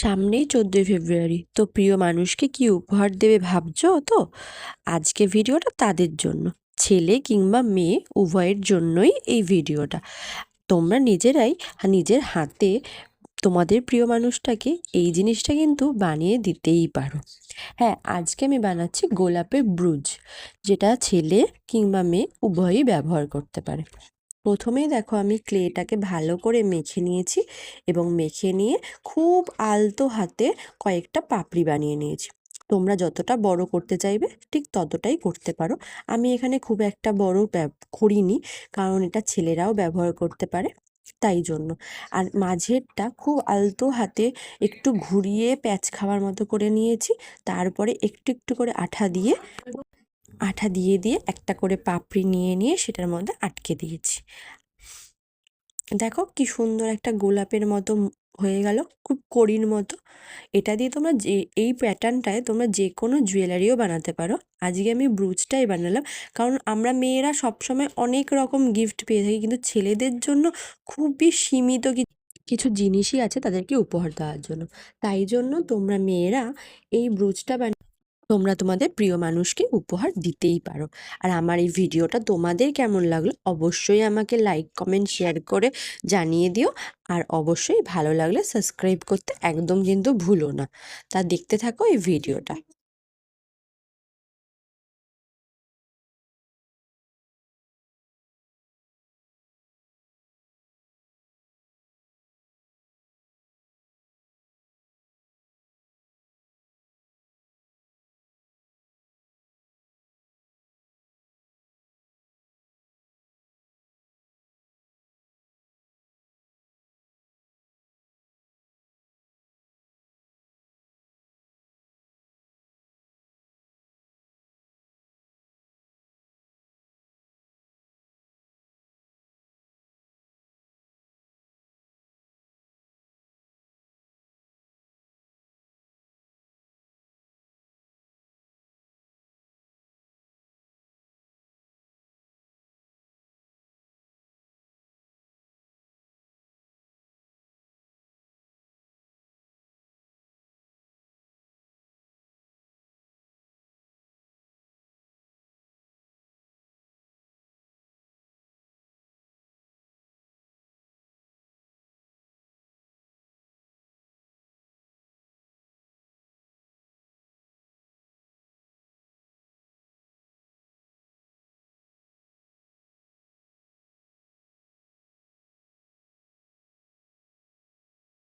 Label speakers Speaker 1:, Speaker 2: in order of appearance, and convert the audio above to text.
Speaker 1: সামনেই 14ই ফেব্রুয়ারি, তো প্রিয় মানুষকে কি উপহার দেবে ভাবছো তো? আজকে ভিডিওটা তাদের জন্য, ছেলে কিংবা মেয়ে উভয়ের জন্যই এই ভিডিওটা। তোমরা নিজেরাই নিজের হাতে তোমাদের প্রিয় মানুষটাকে এই জিনিসটা কিন্তু বানিয়ে দিতেই পারো। হ্যাঁ, আজকে আমি বানাচ্ছি গোলাপের ব্রুজ, যেটা ছেলে কিংবা মেয়ে উভয়ই ব্যবহার করতে পারে। প্রথমেই দেখো আমি ক্লেটাকে ভালো করে মেখে নিয়েছি এবং মেখে নিয়ে খুব আলতো হাতে কয়েকটা পাপড়ি বানিয়ে নিয়েছি। তোমরা যতটা বড় করতে চাইবে ঠিক ততটাই করতে পারো। আমি এখানে খুব একটা বড় করিনি, কারণ এটা ছেলেরাও ব্যবহার করতে পারে, তাই জন্য। আর মাঝেরটা খুব আলতো হাতে একটু ঘুরিয়ে প্যাঁচ খাওয়ার মতো করে নিয়েছি। তারপরে একটু একটু করে আঠা দিয়ে একটা করে পাপড়ি নিয়ে সেটার মধ্যে আটকে দিয়েছি। দেখো কি সুন্দর একটা গোলাপের মতো হয়ে গেল, খুব কড়ির মতো। এটা দিয়ে তোমরা এই প্যাটার্নটায় তোমরা যে কোনো জুয়েলারিও বানাতে পারো। আজকে আমি ব্রুচটাই বানালাম, কারণ আমরা মেয়েরা সবসময় অনেক রকম গিফট পেয়ে থাকি, কিন্তু ছেলেদের জন্য খুবই সীমিত কিছু জিনিসই আছে তাদেরকে উপহার দেওয়ার জন্য। তাই জন্য তোমরা মেয়েরা এই ব্রুচটা তোমরা তোমাদের প্রিয় মানুষকে উপহার দিতেই পারো। আর আমার এই ভিডিওটা তোমাদের কেমন লাগলো অবশ্যই আমাকে লাইক কমেন্ট শেয়ার করে জানিয়ে দিও। আর অবশ্যই ভালো লাগলে সাবস্ক্রাইব করতে একদম কিন্তু ভুলো না। তা দেখতে থাকো এই ভিডিওটা।